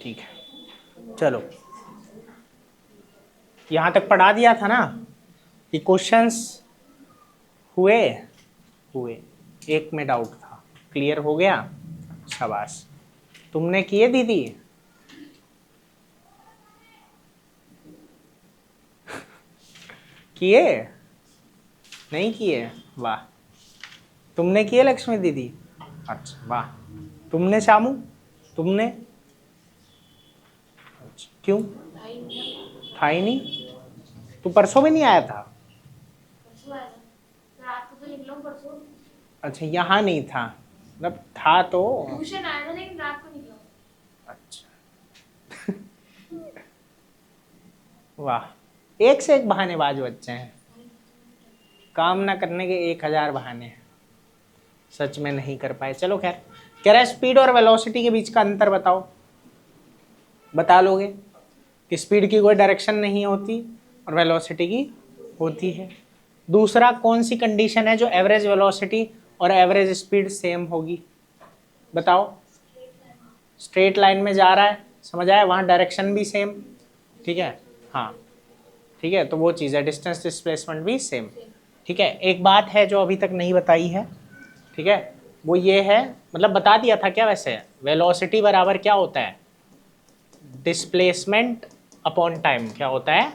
ठीक है, चलो यहाँ तक पढ़ा दिया था ना कि क्वेश्चंस हुए हुए, एक में डाउट था, क्लियर हो गया, शाबाश। तुमने किए दीदी? किए? नहीं किए? वाह। तुमने किए लक्ष्मी दीदी? अच्छा वाह। तुमने शामू? तुमने? अच्छा, क्यों? था ही नहीं? तू परसों भी नहीं आया था? अच्छा, यहाँ नहीं था, मतलब था तो। ट्यूशन आया था लेकिन रात को निकला। अच्छा वाह, एक से एक बहानेबाज बच्चे हैं, काम ना करने के 1000 बहाने हैं, सच में नहीं कर पाए। चलो खैर, कह रहा है स्पीड और वेलोसिटी के बीच का अंतर बताओ। बता लोगे कि स्पीड की कोई डायरेक्शन नहीं होती और वेलोसिटी की होती है। दूसरा, कौन सी कंडीशन है जो एवरेज वेलोसिटी और एवरेज स्पीड सेम होगी? बताओ। स्ट्रेट लाइन में जा रहा है, समझ आया, वहां डायरेक्शन भी सेम, ठीक है, हाँ ठीक है, तो वो चीज़ है, डिस्टेंस डिस्प्लेसमेंट भी सेम, ठीक है। एक बात है जो अभी तक नहीं बताई है, ठीक है, वो ये है, मतलब बता दिया था क्या वैसे, वेलोसिटी बराबर क्या होता है? Displacement upon time. क्या होता है?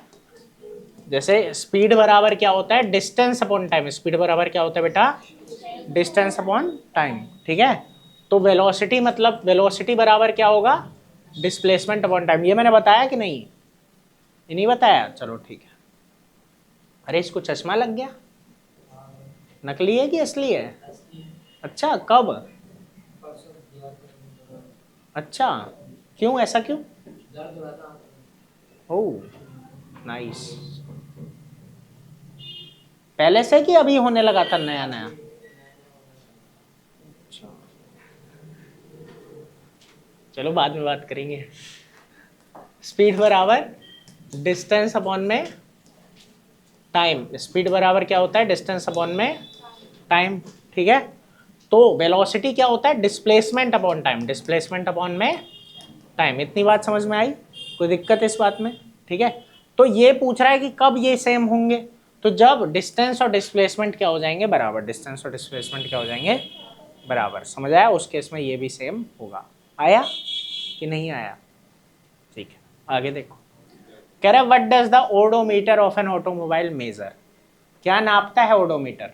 जैसे स्पीड बराबर क्या होता है? Distance upon time. स्पीड बराबर क्या होता है बेटा? डिस्टेंस अपॉन टाइम, ठीक है। तो वेलोसिटी मतलब वेलोसिटी बराबर क्या होगा? Displacement upon time. ये मैंने बताया कि नहीं? ये नहीं बताया? चलो ठीक है। अरे इसको चश्मा लग गया, नकली है कि असली है? अच्छा, कब? अच्छा, क्यों, ऐसा क्यों? Oh nice. पहले से कि अभी होने लगा था नया नया? चलो बाद में बात करेंगे। स्पीड बराबर डिस्टेंस अपॉन में टाइम। स्पीड बराबर क्या होता है? डिस्टेंस अपॉन में टाइम, ठीक है। तो वेलोसिटी क्या होता है? Displacement upon time. Displacement upon में टाइम। इतनी बात समझ में आई? कोई दिक्कत इस बात में? ठीक है। तो ये पूछ रहा है कि कब ये सेम होंगे, तो जब डिस्टेंस और डिस्प्लेसमेंट क्या हो जाएंगे? बराबर। डिस्टेंस और डिस्प्लेसमेंट क्या हो जाएंगे? बराबर। समझ आया? उस केस में ये भी सेम होगा। आया कि नहीं आया? ठीक है, आगे देखो। कह रहा है what does the odometer of an automobile measure? क्या नापता है ओडोमीटर?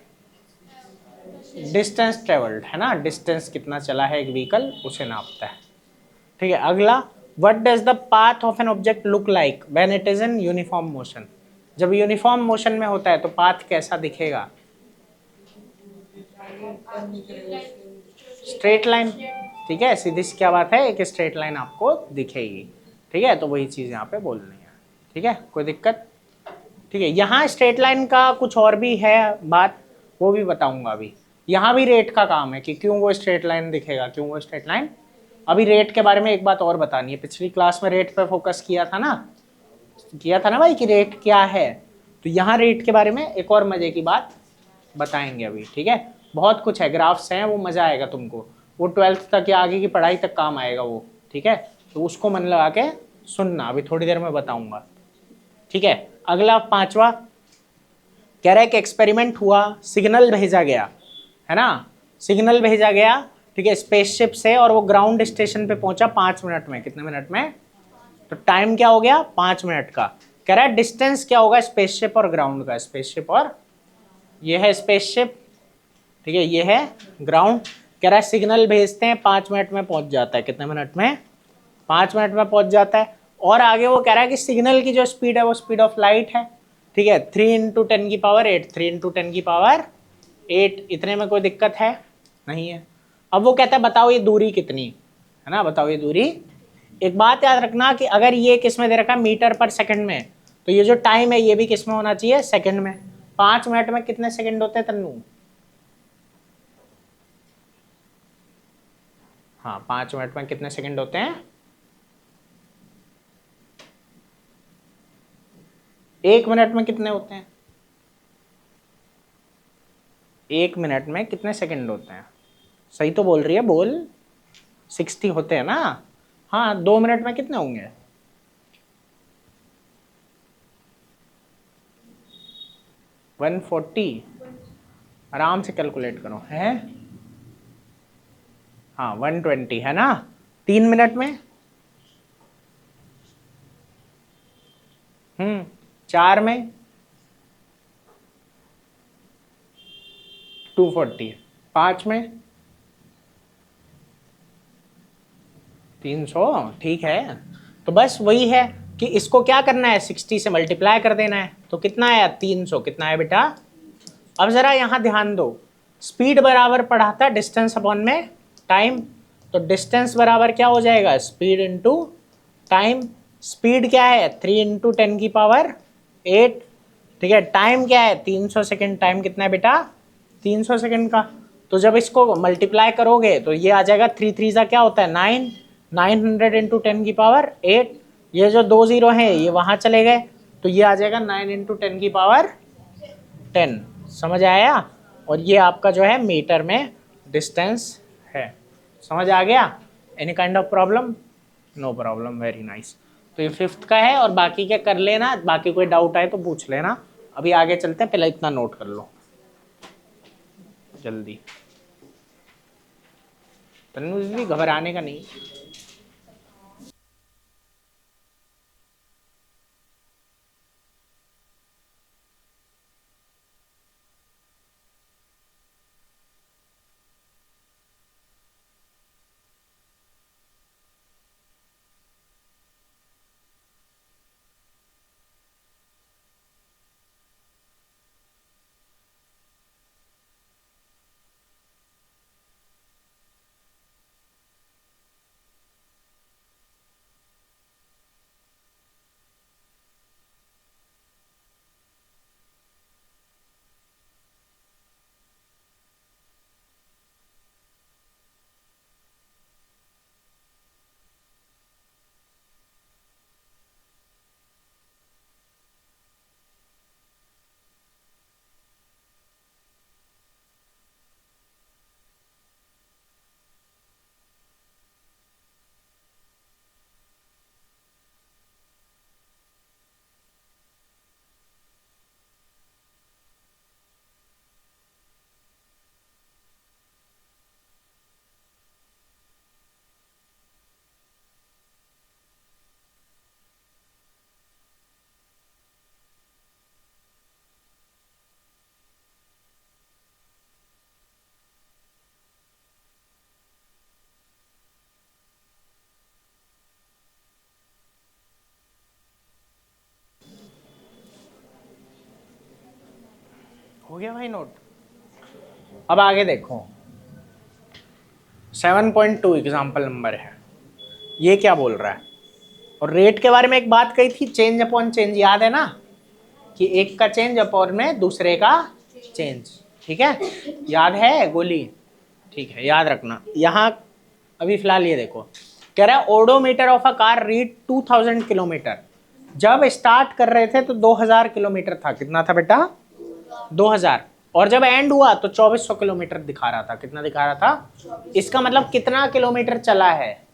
डिस्टेंस ट्रेवल्ड, है ना, डिस्टेंस कितना चला है एक व्हीकल, उसे नापता है, ठीक है। अगला, what does the path of an object look like when it is in uniform motion? जब यूनिफॉर्म मोशन में होता है तो पाथ कैसा दिखेगा? स्ट्रेट लाइन, ठीक है, सीधी सी क्या बात है, एक स्ट्रेट लाइन आपको दिखेगी, ठीक है। तो वही चीज यहाँ पे बोलनी है, ठीक है, कोई दिक्कत? ठीक है। यहाँ स्ट्रेट लाइन का कुछ और भी है बात, वो भी बताऊंगा अभी। यहाँ भी रेट का काम है कि क्यों वो स्ट्रेट लाइन दिखेगा, क्यों वो स्ट्रेट लाइन। अभी रेट के बारे में एक बात और बतानी है, पिछली क्लास में रेट पे फोकस किया था ना भाई, कि रेट क्या है। तो यहाँ रेट के बारे में एक और मजे की बात बताएंगे अभी, ठीक है। बहुत कुछ है, ग्राफ्स हैं, वो मजा आएगा तुमको, वो 12th तक या आगे की पढ़ाई तक काम आएगा वो, ठीक है। तो उसको मन लगा के सुनना, अभी थोड़ी देर में बताऊंगा, ठीक है। अगला पांचवा, कह रहा है कि एक्सपेरिमेंट हुआ, सिग्नल भेजा गया, है ना, सिग्नल भेजा गया, ठीक है, स्पेसशिप से, और वो ग्राउंड स्टेशन पे पहुंचा 5 मिनट में। कितने मिनट में? तो टाइम क्या हो गया? 5 मिनट का। कह रहा है डिस्टेंस क्या होगा स्पेसशिप और ग्राउंड का? स्पेसशिप और, ये है स्पेसशिप, ठीक है, ये है ग्राउंड। कह रहा है सिग्नल भेजते हैं, 5 मिनट में पहुंच जाता है। कितने मिनट में? 5 मिनट में पहुंच जाता है। और आगे वो कह रहा है कि सिग्नल की जो स्पीड है वो स्पीड ऑफ लाइट है, ठीक है, 3 × 10 की पावर 8, 3 × 10 की पावर 8। इतने में कोई दिक्कत है? नहीं है। अब वो कहता है बताओ ये दूरी कितनी है ना, बताओ ये दूरी। एक बात याद रखना कि अगर ये किस में दे रखा है? मीटर पर सेकंड में, तो ये जो टाइम है ये भी किस में होना चाहिए? सेकंड में। 5 मिनट में कितने सेकंड होते हैं तन्नू? हाँ, 5 मिनट में कितने सेकंड होते हैं? 1 मिनट में कितने होते हैं? 1 मिनट में कितने सेकंड होते हैं? सही तो बोल रही है, बोल। 60 होते हैं ना। हाँ 2 मिनट में कितने होंगे? वन 140। आराम से कैलकुलेट करो है। हाँ 120 है ना, 3 मिनट में। 4 में 240, 5 में 300। ठीक है, तो बस वही है कि इसको क्या करना है, 60 से मल्टीप्लाई कर देना है। तो कितना आया 300, कितना है बेटा? अब जरा यहाँ ध्यान दो, स्पीड बराबर पढ़ा था डिस्टेंस अपॉन में टाइम। तो डिस्टेंस बराबर क्या हो जाएगा, स्पीड इंटू टाइम। स्पीड क्या है 3 इंटू 10 की पावर 8। ठीक है, टाइम क्या है 300 सेकेंड। टाइम कितना है बेटा 300 सेकेंड का। तो जब इसको मल्टीप्लाई करोगे तो ये आ जाएगा 3 3 सा क्या होता है 9, 900 इंटू 10 की पावर 8। ये जो 2 जीरो हैं ये वहाँ चले गए, तो ये आ जाएगा 9 इंटू 10 की पावर 10। समझ आया? और ये आपका जो है मीटर में डिस्टेंस है। समझ आ गया? Any kind of problem? No problem, very nice. तो ये 5th का है, और बाकी क्या कर लेना, बाकी कोई डाउट आए तो पूछ लेना। अभी आगे चलते हैं, पहले इतना नोट कर लो जल्दी। तन्नू भी घबराने का नहीं। हो गया भाई नोट? अब आगे देखो, 7.2 एग्जाम्पल नंबर है। ये क्या बोल रहा है? और रेट के बारे में एक बात कही थी, चेंज अपॉन चेंज, याद है ना, कि एक का चेंज अपॉन में दूसरे का चेंज। ठीक है, याद है गोली? ठीक है, याद रखना। यहाँ अभी फिलहाल ये देखो, कह रहा है odometer of a car read 2000 kilometre. जब स्टार्ट कर रहे थे तो 2000 किलोमीटर था। कितना था बेटा? 2000। और जब एंड हुआ तो 2400 किलोमीटर दिखा रहा था। कितना दिखा रहा था? इसका मतलब कितना किलोमीटर चला है?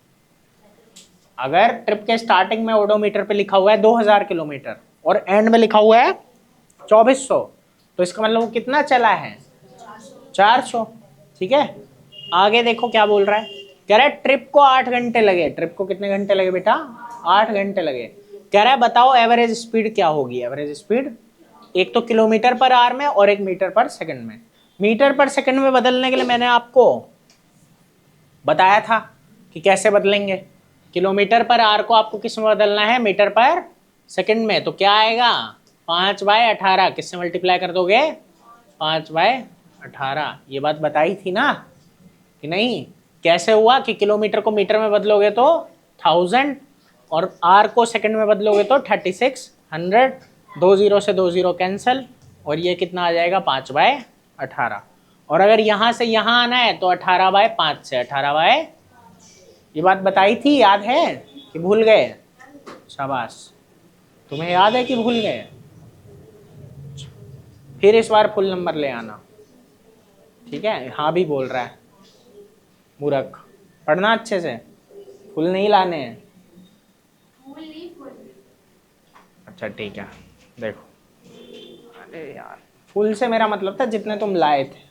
अगर ट्रिप के स्टार्टिंग में ओडोमीटर पे लिखा हुआ है 2000 किलोमीटर और एंड में लिखा हुआ है 2400, तो इसका मतलब वो कितना चला है? 400। ठीक है, आगे देखो क्या बोल रहा है। कह रहा है ट्रिप को 8 घंटे लगे। ट्रिप को कितने घंटे लगे बेटा? 8 घंटे लगे। कह रहा है बताओ एवरेज स्पीड क्या होगी? एवरेज स्पीड एक तो किलोमीटर पर आवर में और एक मीटर पर सेकंड में। मीटर पर सेकंड में बदलने के लिए मैंने आपको बताया था कि कैसे बदलेंगे। किलोमीटर पर आवर को आपको किस में बदलना है? मीटर पर सेकंड में। तो क्या आएगा? 5/18। किससे मल्टीप्लाई कर दोगे? 5/18। ये बात बताई थी ना कि नहीं? कैसे हुआ कि किलोमीटर को मीटर में बदलोगे तो 1000 और आर को सेकंड में बदलोगे तो 3600। 2 जीरो से 2 जीरो कैंसिल, और ये कितना आ जाएगा? 5/18। और अगर यहाँ से यहाँ आना है तो 18/5 से 18 ये बात बताई थी, याद है कि भूल गए? शाबाश, तुम्हें याद है कि भूल गए? फिर इस बार फुल नंबर ले आना। ठीक है, हाँ भी बोल रहा है मूर्ख। पढ़ना अच्छे से। फुल नहीं लाने हैं। फूल नहीं फूल। अच्छा ठीक है, देखो, अरे यार, फुल से मेरा मतलब था जितने तुम लाए थे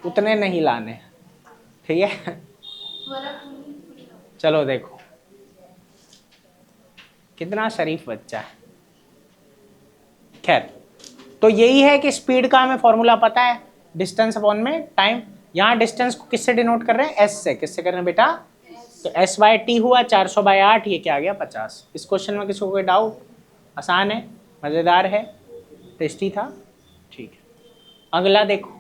उतने नहीं लाने, ठीक है। वाला फूल नहीं फूल का। चलो देखो कितना शरीफ बच्चा है। खैर, तो यही है कि स्पीड का हमें फॉर्मूला पता है, डिस्टेंस अपॉन में टाइम। यहाँ डिस्टेंस को किससे डिनोट कर रहे हैं? एस से। किससे कर रहे हैं बेटा? तो एस बाय टी हुआ 400/8, ये क्या आ गया? 50। इस क्वेश्चन में किसी को कोई डाउट? आसान है, मजेदार है, टेस्टी था, ठीक है। अगला देखो,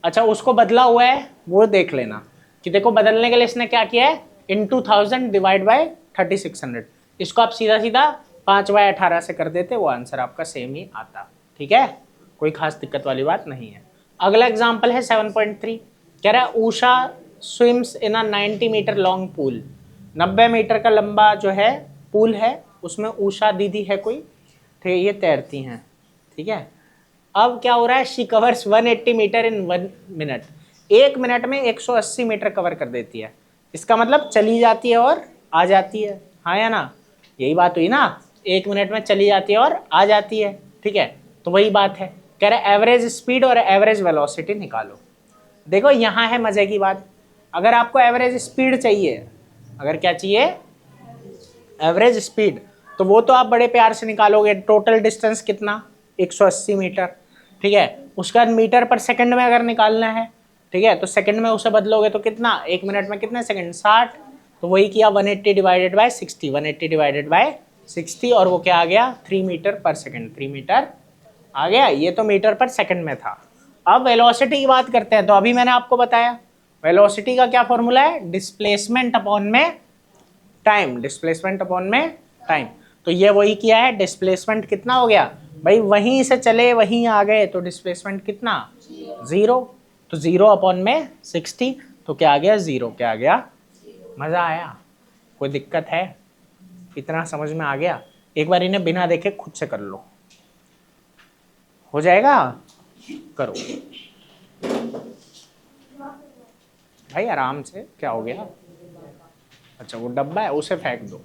अच्छा उसको बदला हुआ है वो देख लेना कि देखो बदलने के लिए इसने क्या किया है, इंटू 1000 डिवाइड बाय 3600। इसको आप सीधा सीधा 5/18 से कर देते, वो आंसर आपका सेम ही आता, ठीक है, कोई खास दिक्कत वाली बात नहीं है। अगला एग्जाम्पल है 7.3, कह रहा है Usha swims in a 90 metre long pool. 90 metre का लंबा जो है पूल है, उसमें उषा दीदी है कोई, ठीक है, ये तैरती हैं, ठीक है। अब क्या हो रहा है, she covers 180 metre in 1 minute. 1 minute में 180 मीटर कवर कर देती है। इसका मतलब चली जाती है और आ जाती है, हाँ या ना? यही बात हुई ना, 1 मिनट में चली जाती है और आ जाती है, ठीक है। तो वही बात है, कह रहे एवरेज स्पीड और एवरेज वेलोसिटी निकालो। देखो यहाँ है मजे की बात, अगर आपको एवरेज स्पीड चाहिए, अगर क्या चाहिए, एवरेज स्पीड, तो वो तो आप बड़े प्यार से निकालोगे। टोटल डिस्टेंस कितना? 180 मीटर, ठीक है। उसका मीटर पर सेकंड में अगर निकालना है, ठीक है, तो सेकंड में उसे बदलोगे तो कितना, 1 मिनट में कितने सेकंड? 60। तो वही किया 180 डिवाइडेड बाय 60, 180 डिवाइडेड बाय 60, और वो क्या आ गया, 3 मीटर पर सेकंड, 3 मीटर आ गया। ये तो मीटर पर सेकंड में था। अब वेलोसिटी की बात करते हैं, तो अभी मैंने आपको बताया वेलोसिटी का क्या फॉर्मूला है, डिस्प्लेसमेंट अपॉन में टाइम, डिस्प्लेसमेंट अपॉन में टाइम। तो ये वही किया है, डिस्प्लेसमेंट कितना हो गया भाई, वहीं से चले वहीं आ गए, तो डिस्प्लेसमेंट कितना, 0। तो 0 अपॉन में 60, तो क्या आ गया, 0, क्या आ गया? मजा आया? कोई दिक्कत है? इतना समझ में आ गया? एक बार इन्हें बिना देखे खुद से कर लो, हो जाएगा, करो भाई आराम से। क्या हो गया? अच्छा वो डब्बा है, उसे फेंक दो।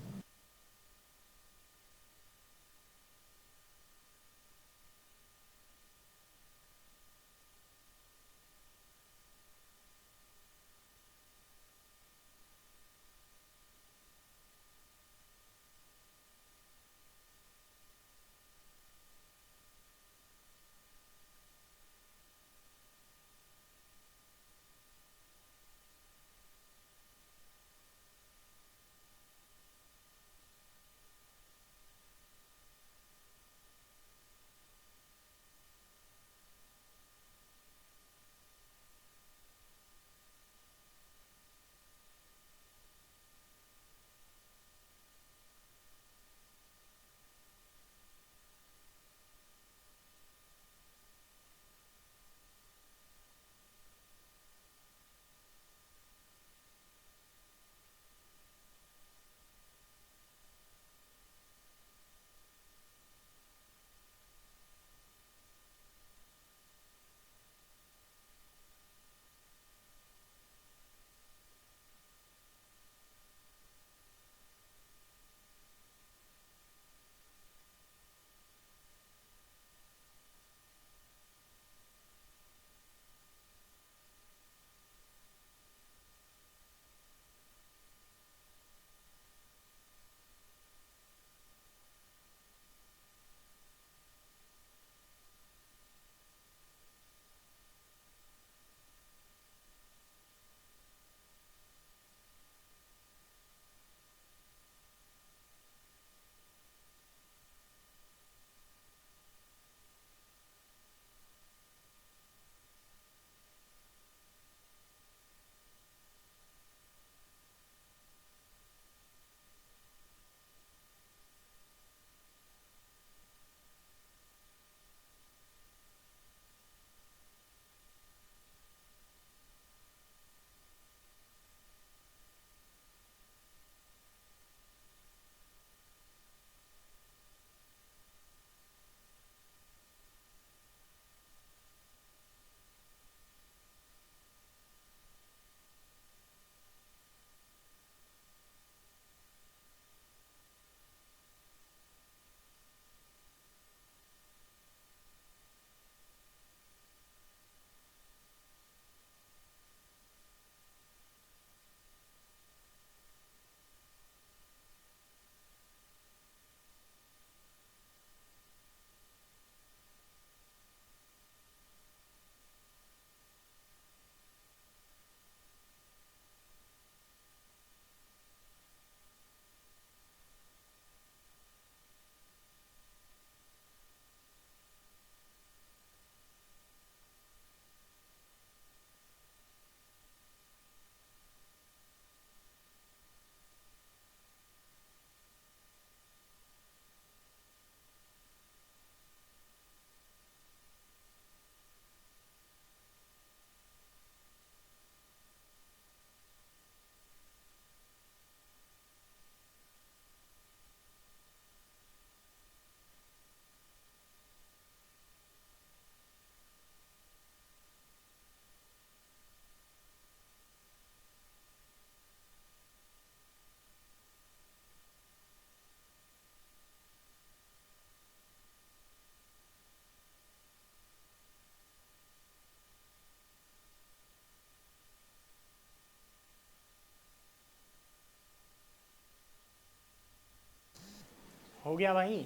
गया भाई?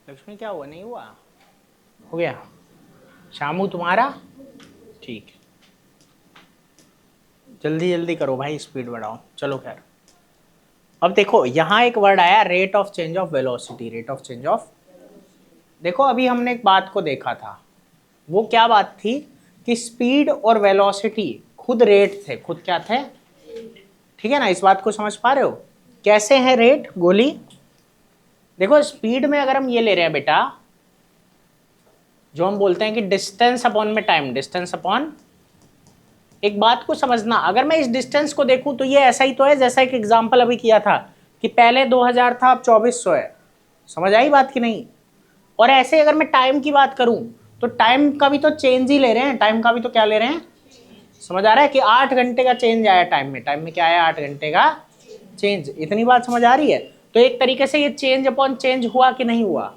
लक्ष्मी क्या हुआ, नहीं हुआ? हो गया। शामू तुम्हारा? ठीक, जल्दी जल्दी करो भाई, स्पीड बढ़ाओ। चलो खैर, अब देखो यहाँ एक वर्ड आया, rate of change of velocity. Rate of change of, देखो अभी हमने एक बात को देखा था, वो क्या बात थी कि स्पीड और वेलोसिटी खुद रेट थे, खुद क्या थे? ठीक है ना, इस बात को समझ पा रहे हो? कैसे है रेट गोली? देखो स्पीड में अगर हम ये ले रहे हैं बेटा, जो हम बोलते हैं कि डिस्टेंस अपॉन में टाइम, डिस्टेंस अपॉन, एक बात को समझना, अगर मैं इस डिस्टेंस को देखूं तो ये ऐसा ही तो है जैसा एक एग्जांपल अभी किया था कि पहले 2000 था अब 2400 है। समझ आई बात कि नहीं? और ऐसे अगर मैं टाइम की बात करूं तो टाइम का भी तो चेंज ही ले रहे हैं, टाइम का भी तो क्या ले रहे हैं? समझ आ रहा है कि 8 घंटे का चेंज आया टाइम में, टाइम में क्या आया? 8 घंटे का चेंज। इतनी बात समझ आ रही है? तो एक तरीके से ये चेंज अपॉन चेंज हुआ कि नहीं हुआ?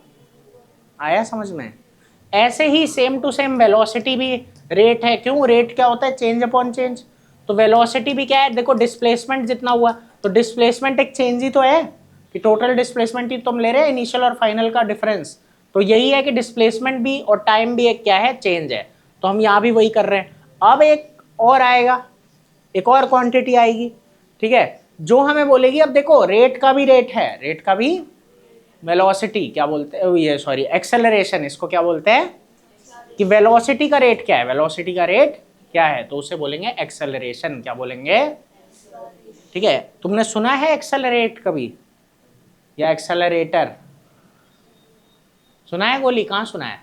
आया समझ में? ऐसे ही सेम टू सेम वेलोसिटी भी रेट है। क्यों? रेट क्या होता है? Change upon change. तो वेलोसिटी भी क्या है? देखो डिस्प्लेसमेंट जितना हुआ, तो डिस्प्लेसमेंट एक चेंज ही तो है कि टोटल डिस्प्लेसमेंट ही तुम ले रहे हैं, इनिशियल और फाइनल का डिफरेंस। तो यही है कि डिस्प्लेसमेंट भी और टाइम भी एक क्या है? चेंज है। तो हम यहाँ भी वही कर रहे हैं। अब एक और आएगा, एक और क्वांटिटी आएगी, ठीक है, जो हमें बोलेगी अब देखो रेट का भी रेट है, रेट का भी वेलोसिटी, क्या बोलते हैं ये, सॉरी एक्सेलरेशन, इसको क्या बोलते हैं कि वेलोसिटी का रेट क्या है? वेलोसिटी का रेट क्या है? तो उसे बोलेंगे एक्सेलरेशन। क्या बोलेंगे? ठीक है, तुमने सुना है एक्सेलरेट कभी या एक्सेलरेटर? सुना है गोली? कहाँ सुना है?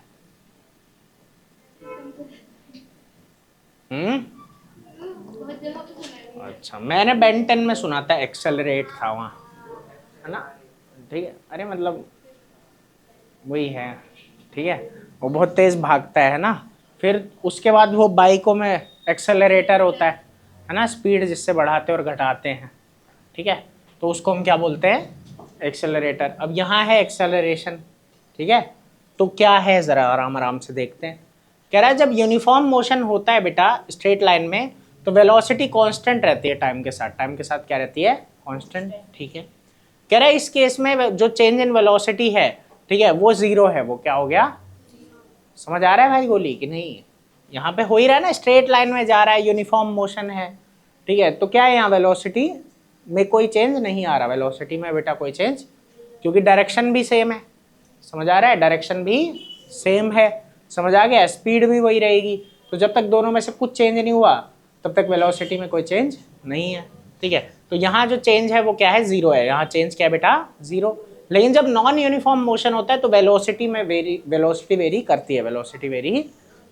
बहुत जगह पे सुना है। अच्छा, मैंने बेंटन में सुना था, एक्सेलरेट था वहाँ, है ना? ठीक है, अरे मतलब वही है, ठीक है, वो बहुत तेज भागता है ना। फिर उसके बाद वो बाइकों में एक्सेलरेटर होता है ना, स्पीड जिससे बढ़ाते और घटाते हैं, ठीक है, तो उसको हम क्या बोलते हैं? एक्सेलरेटर। अब यहाँ है एक्सेलरेशन, ठीक है, तो क्या है जरा आराम आराम से देखते हैं। कह रहा है जब यूनिफॉर्म मोशन होता है बेटा स्ट्रेट लाइन में तो वेलोसिटी कांस्टेंट रहती है टाइम के साथ, टाइम के साथ क्या रहती है? कांस्टेंट, ठीक है। कह रहा है इस केस में जो चेंज इन वेलोसिटी है, ठीक है, वो जीरो है। वो क्या हो गया? समझ आ रहा है भाई गोली कि नहीं? यहाँ पे हो ही रहा है ना, स्ट्रेट लाइन में जा रहा है, यूनिफॉर्म मोशन है, ठीक है, तो क्या है यहाँ वेलोसिटी में कोई चेंज नहीं आ रहा। वेलोसिटी में बेटा कोई चेंज, क्योंकि डायरेक्शन भी सेम है। समझ आ रहा है? डायरेक्शन भी सेम है। समझ आ गया? स्पीड भी वही रहेगी। तो जब तक दोनों में से कुछ चेंज नहीं हुआ तब तक वेलोसिटी में कोई चेंज नहीं है, ठीक है। तो यहाँ जो चेंज है वो क्या है? जीरो है। यहाँ चेंज क्या है बेटा? जीरो। लेकिन जब नॉन यूनिफॉर्म मोशन होता है तो वेलोसिटी में वेलोसिटी वेरी करती है, वेलोसिटी वेरी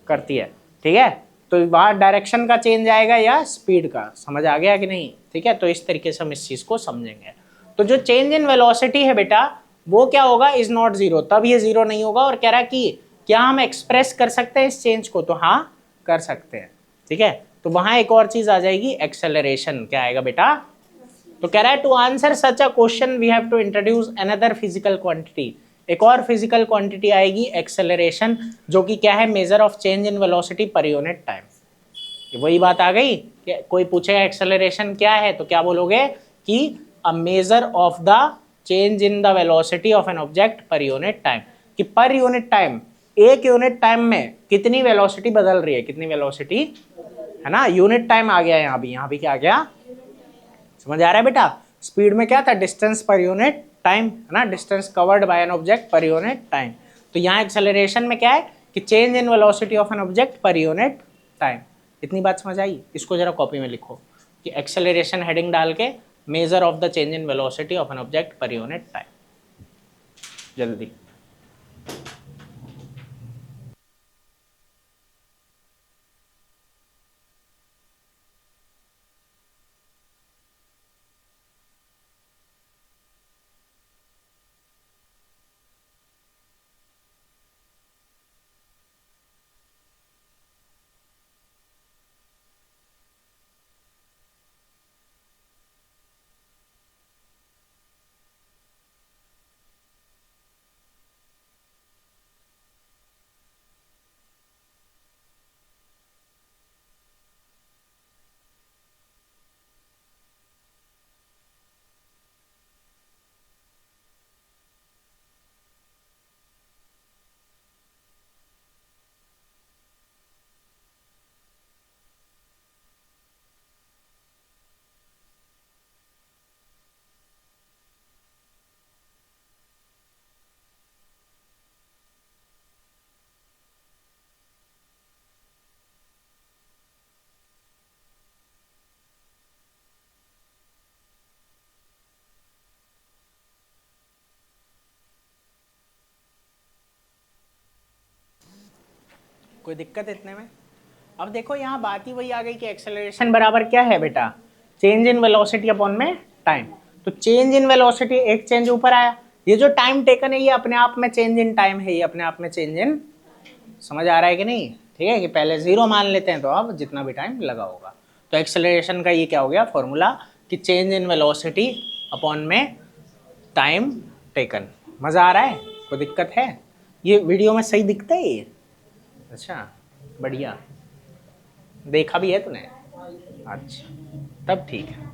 करती है, ठीक है। तो वहाँ डायरेक्शन का चेंज आएगा या स्पीड का। समझ आ गया कि नहीं? ठीक है, तो इस तरीके से हम इस चीज को समझेंगे। तो जो चेंज इन वेलोसिटी है बेटा वो क्या होगा? इज नॉट जीरो, तब ये जीरो नहीं होगा। और कह रहा है कि क्या हम एक्सप्रेस कर सकते हैं इस चेंज को? तो हाँ कर सकते हैं, ठीक है। तो वहां एक और चीज आ जाएगी, एक्सेलरेशन। क्या आएगा बेटा? तो कह रहा है to answer such a question we have to introduce another physical quantity. एक और फिजिकल क्वांटिटी आएगी एक्सेलरेशन, जो कि क्या है? Measure of change in velocity per unit time. वही बात आ गई कि कोई पूछेगा एक्सेलरेशन क्या है तो क्या बोलोगे कि a measure of the change in the velocity of an object per unit time. कि पर यूनिट टाइम, एक यूनिट टाइम में कितनी वेलोसिटी बदल रही है, कितनी वेलोसिटी, है ना। यूनिट टाइम आ गया यहाँ भी क्या आ गया? समझ आ रहा है बेटा? स्पीड में क्या था? डिस्टेंस पर यूनिट टाइम, है ना, distance covered by an object per unit time. तो यहाँ एक्सेलरेशन में क्या है कि change in velocity of an object per unit time. इतनी बात समझ आई? इसको जरा कॉपी में लिखो कि एक्सेलरेशन हेडिंग डाल के measure of the change in velocity of an object per unit time. जल्दी। कोई दिक्कत इतने में? अब देखो यहाँ बात ही वही आ गई कि एक्सेलरेशन बराबर क्या है बेटा, चेंज इन वेलोसिटी अपॉन में टाइम। तो चेंज इन वेलोसिटी, एक चेंज ऊपर आया, ये जो टाइम टेकन है ये अपने आप में चेंज इन टाइम है, ये अपने आप में चेंज इन, समझ आ रहा है कि नहीं? ठीक है, कि पहले 0 मान लेते हैं तो अब जितना भी टाइम लगा होगा। तो एक्सेलरेशन का ये क्या हो गया फॉर्मूला कि चेंज इन वेलोसिटी अपॉन में टाइम टेकन। मज़ा आ रहा है? कोई दिक्कत है? ये वीडियो में सही दिखता है ये? अच्छा बढ़िया, देखा भी है तूने? अच्छा तब ठीक है,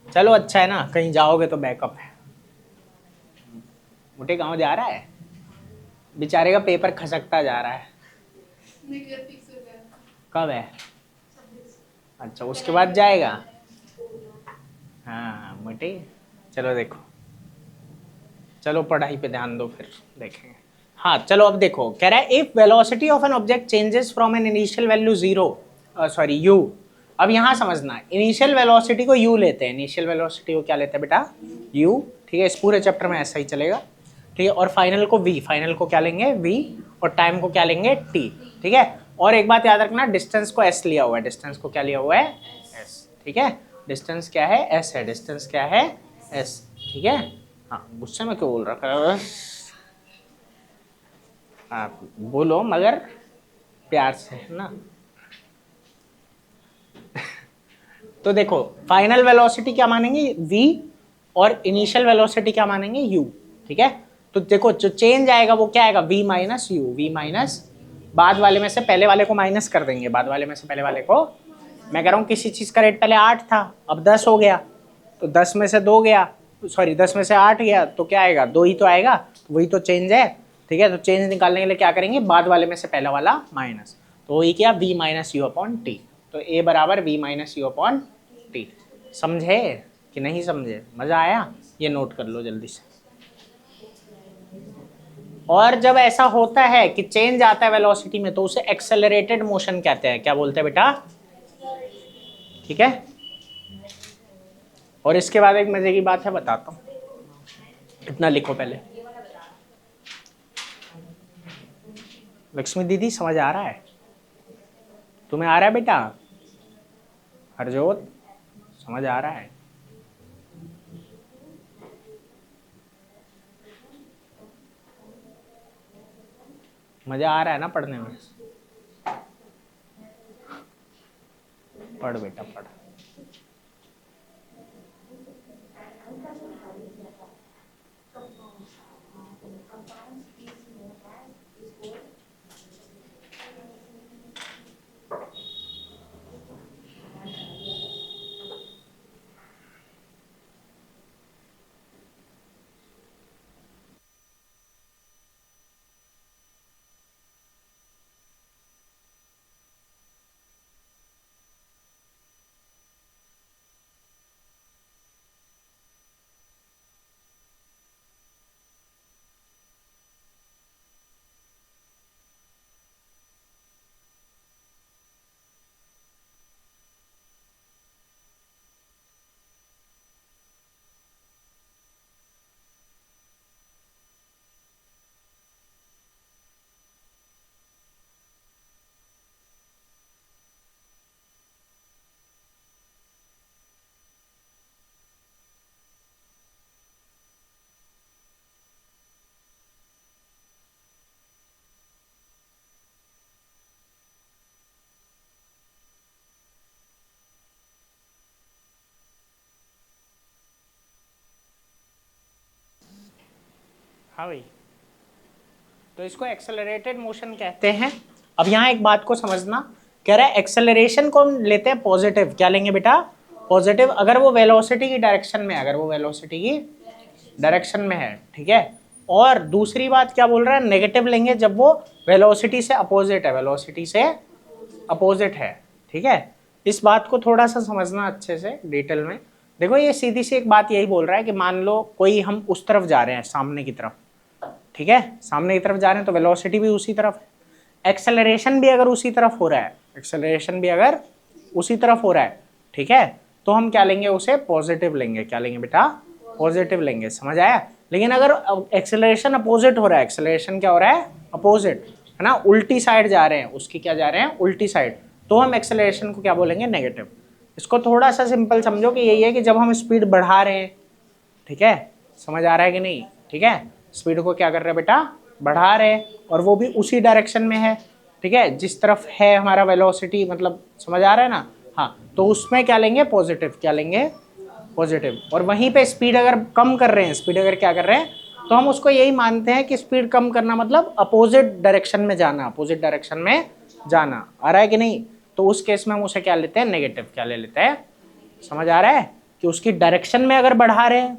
चलो अच्छा है ना, कहीं जाओगे तो बैकअप है। मोटे गांव जा रहा है, बेचारे का पेपर खसकता जा रहा है। कब है? अच्छा उसके बाद जाएगा। हाँ मोटे, चलो देखो, चलो पढ़ाई पे ध्यान दो फिर देखेंगे। हाँ चलो अब देखो, कह रहा है if velocity of an object changes from an initial value 0 sorry u। अब यहाँ समझना, इनिशियल वेलोसिटी को u लेते हैं, इनिशियल वेलोसिटी को क्या लेते हैं बेटा? u। ठीक है, इस पूरे चैप्टर में ऐसा ही चलेगा। ठीक है, और फाइनल को v, फाइनल को क्या लेंगे? v, और टाइम को क्या लेंगे? t। ठीक है, और एक बात याद रखना, डिस्टेंस को s लिया हुआ है, डिस्टेंस को क्या लिया हुआ है? s। ठीक है, डिस्टेंस क्या है? s है, डिस्टेंस क्या है? s। ठीक है, हाँ गुस्से में क्यों बोल रहा है? आप बोलो मगर प्यार से, है ना? तो देखो फाइनल वेलोसिटी क्या मानेंगे? v, और इनिशियल वेलोसिटी क्या मानेंगे? u। ठीक है, तो देखो जो चेंज आएगा वो क्या आएगा? v minus you, v minus, बाद वाले में से पहले वाले को माइनस कर देंगे, बाद वाले में से पहले वाले को। मैं कह रहा हूँ किसी चीज़ का रेट पहले 8 था, अब 10 हो गया, तो 10 में से 2 गया, सॉरी 10 में से 8 गया, तो क्या आएगा? 2 ही तो आएगा, वही तो चेंज है। ठीक है, तो चेंज निकालने के लिए क्या करेंगे? बाद वाले में से पहला वाला माइनस, तो वही क्या? v minus you upon T. तो a बराबर v minus you upon T. समझे कि नहीं समझे? मज़ा आया? ये नोट कर लो जल्दी से। और जब ऐसा होता है कि चेंज आता है वेलोसिटी में तो उसे एक्सेलरेटेड मोशन कहते हैं। क्या बोलते हैं बेटा? ठीक है, और इसके बाद एक मजे की बात है, बताता हूँ, इतना लिखो पहले। लक्ष्मी दीदी समझ आ रहा है? तुम्हें आ रहा है बेटा? हरजोत समझ आ रहा है? मजा आ रहा है ना पढ़ने में? पढ़ बेटा पढ़। हाँ भाई, तो इसको एक्सेलरेटेड मोशन कहते हैं। अब यहाँ एक बात को समझना, कह रहा है एक्सेलरेशन को लेते हैं पॉजिटिव। क्या लेंगे बेटा? पॉजिटिव, अगर वो वेलोसिटी की डायरेक्शन में है, अगर वो वेलोसिटी की डायरेक्शन में है। ठीक है, और दूसरी बात क्या बोल रहा है? नेगेटिव लेंगे जब वो वेलोसिटी से अपोजिट है, वेलोसिटी से अपोजिट है। ठीक है, इस बात को थोड़ा सा समझना अच्छे से डिटेल में। देखो ये सीधी सी एक बात यही बोल रहा है कि मान लो कोई हम उस तरफ जा रहे हैं, सामने की तरफ। ठीक है, सामने की तरफ जा रहे हैं तो वेलोसिटी भी उसी तरफ है, एक्सेलरेशन भी अगर उसी तरफ हो रहा है, एक्सेलरेशन भी अगर उसी तरफ हो रहा है। ठीक है, तो हम क्या लेंगे? उसे पॉजिटिव लेंगे। क्या लेंगे बेटा? पॉजिटिव लेंगे। समझ आया? लेकिन अगर एक्सेलरेशन अपोजिट हो रहा है, एक्सेलरेशन क्या हो रहा है? अपोजिट, है ना, उल्टी साइड जा रहे हैं, उसकी क्या जा रहे हैं, उल्टी साइड, तो हम एक्सेलरेशन को क्या बोलेंगे, नेगेटिव। इसको थोड़ा सा सिंपल समझो कि यही है कि जब हम स्पीड बढ़ा रहे हैं, ठीक है, समझ आ रहा है कि नहीं, ठीक है, स्पीड को क्या कर रहे हैं बेटा, बढ़ा रहे हैं, और वो भी उसी डायरेक्शन में है, ठीक है, जिस तरफ है हमारा वेलोसिटी, मतलब समझ आ रहा है ना, हाँ, तो उसमें क्या लेंगे, पॉजिटिव, क्या लेंगे, पॉजिटिव। और वहीं पे स्पीड अगर कम कर रहे हैं, स्पीड अगर क्या कर रहे हैं, तो हम उसको यही मानते हैं कि स्पीड कम करना मतलब अपोजिट डायरेक्शन में जाना, अपोजिट डायरेक्शन में जाना, आ रहा है कि नहीं, तो उस केस में हम उसे क्या लेते हैं, नेगेटिव, क्या ले लेते हैं, समझ आ रहा है, कि उसकी डायरेक्शन में अगर बढ़ा रहे हैं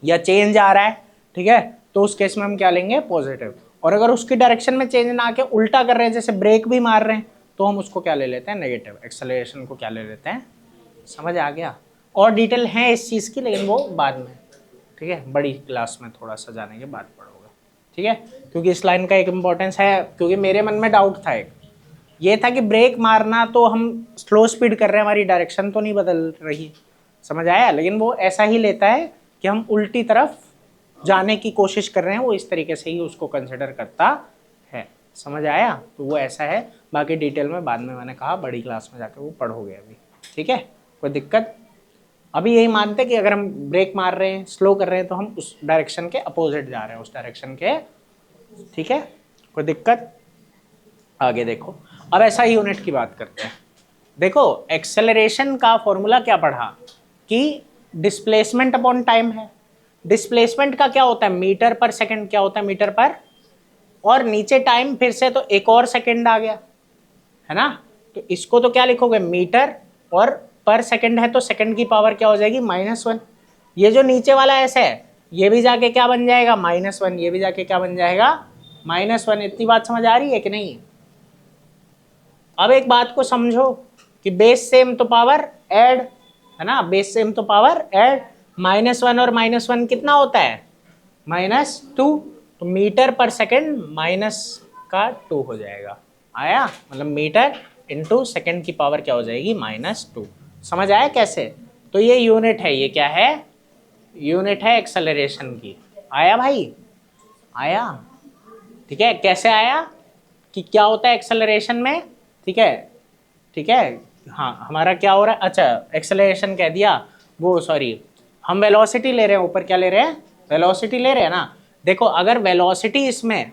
या चेंज आ रहा है, ठीक है, तो उस केस में हम क्या लेंगे, पॉजिटिव। और अगर उसकी डायरेक्शन में चेंज ना आके उल्टा कर रहे हैं, जैसे ब्रेक भी मार रहे हैं, तो हम उसको क्या ले लेते हैं, नेगेटिव, एक्सेलरेशन को क्या ले लेते हैं, समझ आ गया। और डिटेल है इस चीज़ की, लेकिन वो बाद में, ठीक है, बड़ी क्लास में थोड़ा सा जाने के बाद पढ़ोगे, ठीक है, क्योंकि इस लाइन का एक इम्पोर्टेंस है, क्योंकि मेरे मन में डाउट था एक, ये था कि ब्रेक मारना तो हम स्लो स्पीड कर रहे हैं, हमारी डायरेक्शन तो नहीं बदल रही, समझ आया, लेकिन वो ऐसा ही लेता है कि हम उल्टी तरफ जाने की कोशिश कर रहे हैं, वो इस तरीके से ही उसको कंसिडर करता है, समझ आया, तो वो ऐसा है। बाकी डिटेल में बाद में मैंने कहा बड़ी क्लास में जाकर वो पढ़ोगे अभी, ठीक है, कोई दिक्कत। अभी यही मानते हैं कि अगर हम ब्रेक मार रहे हैं, स्लो कर रहे हैं, तो हम उस डायरेक्शन के अपोजिट जा रहे हैं, उस डायरेक्शन के, ठीक है, कोई दिक्कत। आगे देखो, अब ऐसा ही यूनिट की बात करते हैं। देखो एक्सेलरेशन का फॉर्मूला क्या पढ़ा कि डिस्प्लेसमेंट अपॉन टाइम है। डिस्प्लेसमेंट का क्या होता है, मीटर पर सेकंड, क्या होता है, मीटर पर, और नीचे टाइम फिर से तो एक और सेकंड आ गया, है ना, तो इसको तो क्या लिखोगे, मीटर, और पर सेकंड है तो सेकंड की पावर क्या हो जाएगी, -1। ये जो नीचे वाला ऐसे है, ये भी जाके क्या बन जाएगा, -1, ये भी जाके क्या बन जाएगा, -1। इतनी बात समझ आ रही है कि नहीं। अब एक बात को समझो कि बेस सेम तो पावर ऐड, है ना, बेस सेम तो पावर ऐड, -1 और -1 कितना होता है, -2, तो मीटर पर सेकंड माइनस का 2 हो जाएगा, आया, मतलब मीटर इंटू सेकंड की पावर क्या हो जाएगी, -2। समझ आया कैसे, तो ये यूनिट है, ये क्या है, यूनिट है एक्सेलरेशन की, आया भाई, आया, ठीक है, कैसे आया, कि क्या होता है एक्सेलरेशन में, ठीक है, ठीक है, हाँ, हमारा क्या हो रहा है, अच्छा एक्सेलरेशन कह दिया, वो सॉरी, हम वेलोसिटी ले रहे हैं, ऊपर क्या ले रहे हैं, वेलोसिटी ले रहे हैं ना। देखो अगर वेलोसिटी इसमें,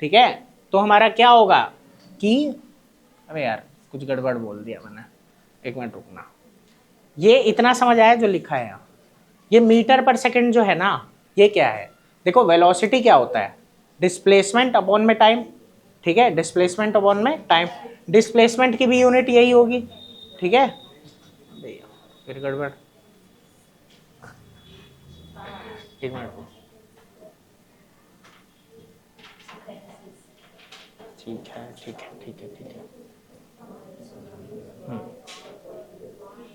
ठीक है, तो हमारा क्या होगा कि, अबे यार कुछ गड़बड़ बोल दिया मैंने, एक मिनट रुकना, ये इतना समझ आया जो लिखा है यहाँ, ये मीटर पर सेकंड जो है ना, ये क्या है, देखो वेलोसिटी क्या होता है, डिस्प्लेसमेंट अपॉन में टाइम, ठीक है, डिस्प्लेसमेंट अपॉन में टाइम, डिस्प्लेसमेंट की भी यूनिट यही होगी, ठीक है, फिर गड़बड़, एक मिनट, ठीक है, ठीक है, ठीक है, ठीक है,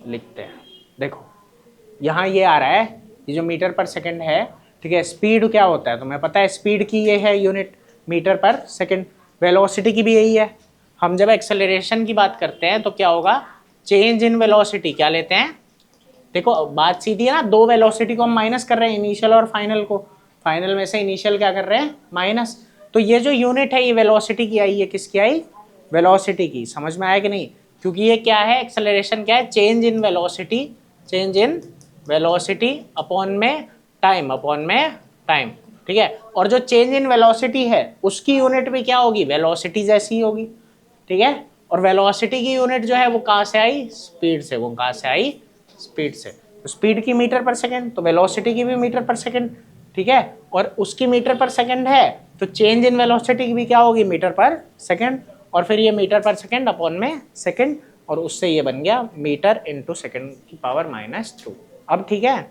लिखते हैं। देखो यहाँ ये आ रहा है, ये जो मीटर पर सेकंड है, ठीक है, स्पीड क्या होता है तुम्हें पता है, स्पीड की ये है यूनिट, मीटर पर सेकंड, वेलोसिटी की भी यही है। हम जब एक्सेलरेशन की बात करते हैं तो क्या होगा, चेंज इन वेलोसिटी क्या लेते हैं, देखो बात सीधी है ना, दो वेलोसिटी को हम माइनस कर रहे हैं, इनिशियल और फाइनल को, फाइनल में से इनिशियल क्या कर रहे हैं, माइनस, तो ये जो यूनिट है ये वेलोसिटी की आई, ये किसकी आई, वेलोसिटी की, समझ में आया कि नहीं, क्योंकि ये क्या है, एक्सेलरेशन क्या है, change in velocity, change in velocity upon में टाइम, अपॉन में टाइम, ठीक है, और जो चेंज इन वेलोसिटी है उसकी यूनिट भी क्या होगी, वेलोसिटी जैसी होगी, ठीक है, और वेलोसिटी की यूनिट जो है वो कहाँ से आई, स्पीड से, वो कहाँ से आई, स्पीड से, तो स्पीड की मीटर पर सेकंड, तो वेलोसिटी की भी मीटर पर सेकंड, ठीक है, और उसकी मीटर पर सेकंड है, तो चेंज इन वेलोसिटी की भी क्या होगी, मीटर पर सेकंड, और फिर ये मीटर पर सेकंड अपॉन में सेकंड, और उससे ये बन गया मीटर इंटू सेकंड की पावर -2। अब ठीक है,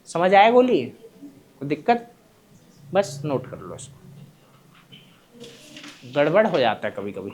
समझ आया गोली, कोई दिक्कत, बस नोट कर लो इसको, गड़बड़ हो जाता है कभी कभी।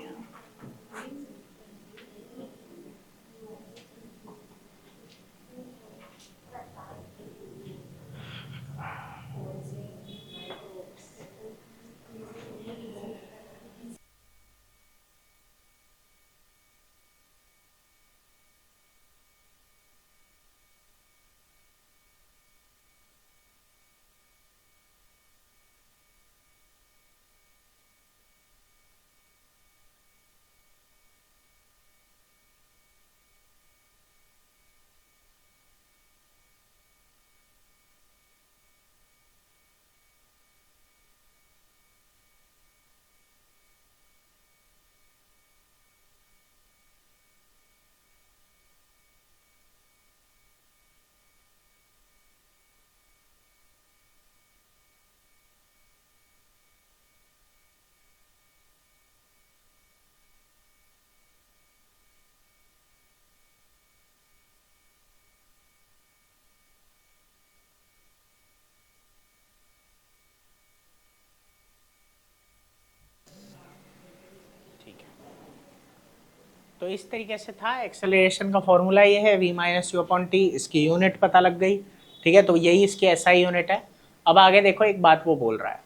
तो इस तरीके से था। एक्सेलरेशन का फॉर्मूला ये है v minus you upon T, इसकी यूनिट पता लग गई, ठीक है, तो यही इसकी एसआई यूनिट है। अब आगे देखो एक बात वो बोल रहा है,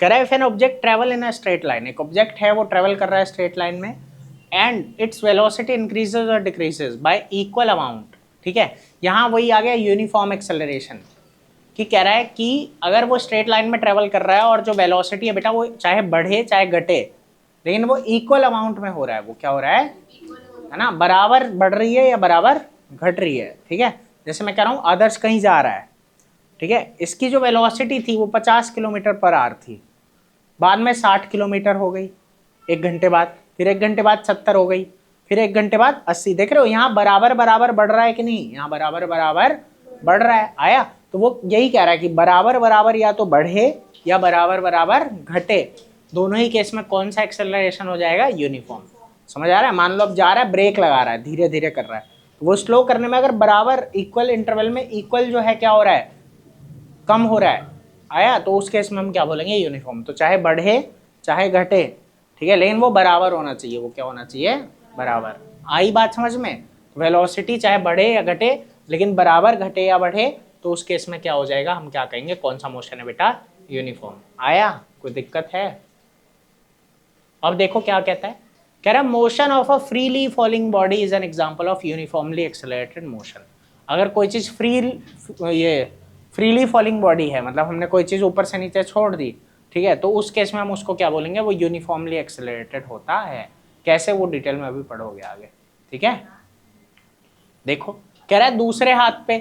कह रहा है if an object travel in a straight line, एक ऑब्जेक्ट है वो ट्रेवल कर रहा है स्ट्रेट लाइन में, एंड इट्स वेलोसिटी इंक्रीजेज और डिक्रीजेज बाय इक्वल अमाउंट, ठीक है, यहाँ वही आ गया यूनिफॉर्म एक्सेलरेशन, कि कह रहा है कि अगर वो स्ट्रेट लाइन में ट्रेवल कर रहा है और जो वेलोसिटी है बेटा वो चाहे बढ़े चाहे घटे, लेकिन वो इक्वल अमाउंट में हो रहा है, वो क्या हो रहा है ना, बराबर बढ़ रही है या बराबर घट रही है, ठीक है। जैसे मैं कह रहा हूँ आदर्श कहीं जा रहा है, ठीक है, इसकी जो वेलोसिटी थी वो 50 किलोमीटर पर आवर थी, बाद में 60 किलोमीटर हो गई एक घंटे बाद, फिर एक घंटे बाद 70 हो गई, फिर एक घंटे बाद 80। देख रहे हो यहाँ बराबर बराबर बढ़ रहा है कि नहीं, यहाँ बराबर बराबर बढ़ रहा है, आया। तो वो यही कह रहा है कि बराबर बराबर या तो बढ़े या बराबर बराबर घटे, दोनों ही केस में कौन सा एक्सेलरेशन हो जाएगा, यूनिफॉर्म। समझ आ रहा है। मान लो अब जा रहा है, ब्रेक लगा रहा है, धीरे धीरे कर रहा है, तो वो स्लो करने में अगर बराबर इक्वल इंटरवल में इक्वल जो है क्या हो रहा है, कम हो रहा है, आया, तो उस केस में हम क्या बोलेंगे, यूनिफॉर्म। तो चाहे बढ़े चाहे घटे, ठीक है, लेकिन वो बराबर होना चाहिए, वो क्या होना चाहिए, बराबर। आई बात समझ में। वेलोसिटी चाहे बढ़े या घटे लेकिन बराबर घटे या बढ़े, तो उस केस में क्या हो जाएगा, हम क्या कहेंगे, कौन सा मोशन है बेटा, यूनिफॉर्म। आया, कोई दिक्कत है। अब देखो क्या कहता है, कह रहा है motion of a freely falling body is an example of uniformly accelerated motion. अगर कोई चीज फ्रीली फॉलिंग बॉडी है, मतलब हमने कोई चीज ऊपर से नीचे छोड़ दी, ठीक है, तो उस केस में हम उसको क्या बोलेंगे, वो यूनिफॉर्मली एक्सेलरेटेड होता है। कैसे, वो डिटेल में अभी पढ़ोगे आगे, ठीक है। देखो कह रहा है दूसरे हाथ पे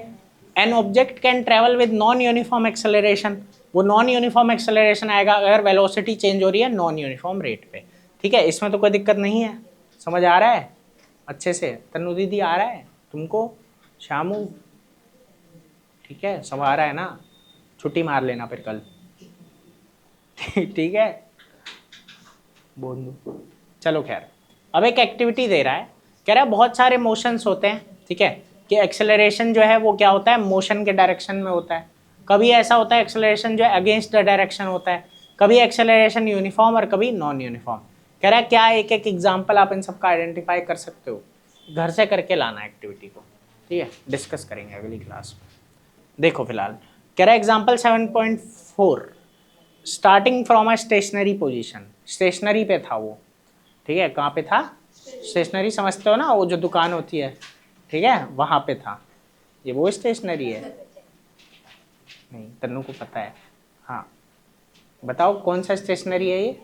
an object can travel with non uniform acceleration, वो नॉन यूनिफॉर्म एक्सेलरेशन आएगा अगर वेलोसिटी चेंज हो रही है नॉन यूनिफॉर्म रेट पे, ठीक है। इसमें तो कोई दिक्कत नहीं है, समझ आ रहा है अच्छे से, तनु दीदी आ रहा है तुमको, शामू, ठीक है, सब आ रहा है ना, छुट्टी मार लेना फिर कल ठीक है, बोल दो। चलो खैर, अब एक एक्टिविटी दे रहा है, कह रहा है बहुत सारे मोशंस होते हैं, ठीक है, कि एक्सेलरेशन जो है वो क्या होता है, मोशन के डायरेक्शन में होता है। कभी ऐसा होता है एक्सेलरेशन जो है अगेंस्ट द डायरेक्शन होता है, कभी एक्सेलरेशन यूनिफॉर्म और कभी नॉन यूनिफॉर्म। कह रहा है क्या एक एक एग्जाम्पल आप इन सबका आइडेंटिफाई कर सकते हो, घर से करके लाना एक्टिविटी को, ठीक है, डिस्कस करेंगे अगली क्लास में। देखो फिलहाल कह रहा है example 7.4, starting from a stationary position, stationary पे था वो, ठीक है, कहाँ पे था, स्टेशनरी समझते हो ना, वो जो दुकान होती है, ठीक है, वहाँ पे था। ये वो स्टेशनरी है, नहीं तन्नू को पता है, हाँ बताओ कौन सा स्टेशनरी है ये,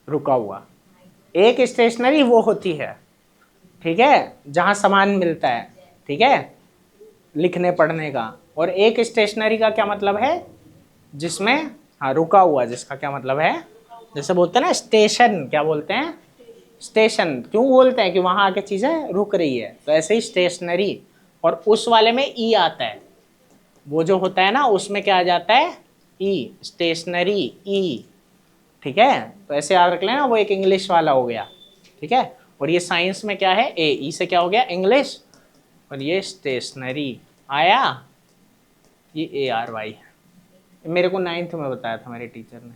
रुका हुआ। एक स्टेशनरी वो होती है, ठीक है, जहाँ सामान मिलता है, ठीक है, लिखने पढ़ने का, और एक स्टेशनरी का क्या मतलब है, जिसमें हाँ रुका हुआ, जिसका क्या मतलब है, जैसे बोलते हैं ना स्टेशन, क्या बोलते हैं, स्टेशन क्यों बोलते हैं, कि वहां आके चीजें रुक रही है, तो ऐसे ही स्टेशनरी। और उस वाले में ई आता है, वो जो होता है ना उसमें क्या आ जाता है, ई, स्टेशनरी ई, ठीक है, तो ऐसे याद रख लेना, वो एक इंग्लिश वाला हो गया, ठीक है, और ये साइंस में क्या है, ए, ई से क्या हो गया, इंग्लिश, और ये स्टेशनरी आया, ये ARY है, मेरे को 9th में बताया था मेरे टीचर ने,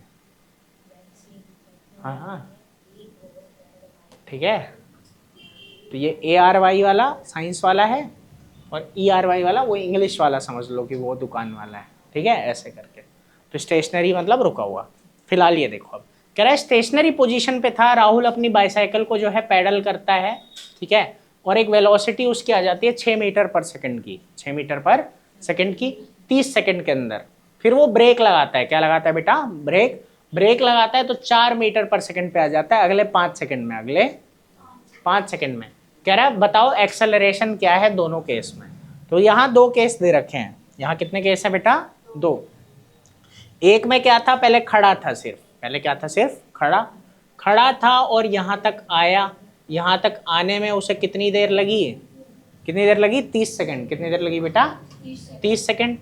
हाँ हाँ ठीक है। तो ये ARY वाला साइंस वाला है, और ERY वाला वो इंग्लिश वाला समझ लो कि वो दुकान वाला है, ठीक है, ऐसे करके। तो स्टेशनरी मतलब रुका हुआ। फिलहाल ये देखो, अब कह रहा है स्टेशनरी पोजीशन पे था राहुल, अपनी बाईसाइकिल को जो है पैडल करता है, ठीक है, और एक वेलोसिटी उसकी आ जाती है 6 मीटर पर सेकंड की, 6 मीटर पर सेकंड की 30 सेकंड के अंदर। फिर वो ब्रेक लगाता है, क्या लगाता है बेटा, ब्रेक लगाता है, तो 4 मीटर पर सेकंड पे आ जाता है अगले 5 सेकंड में, अगले 5 सेकंड में। कह रहा है बताओ एक्सेलरेशन क्या है दोनों केस में। तो यहाँ 2 केस दे रखे हैं, यहाँ कितने केस है बेटा, 2। एक में क्या था, पहले खड़ा था, पहले क्या था, सिर्फ खड़ा था, और यहाँ तक आया, यहाँ तक आने में उसे कितनी देर लगी, 30 सेकंड। कितनी देर लगी बेटा, 30 सेकंड।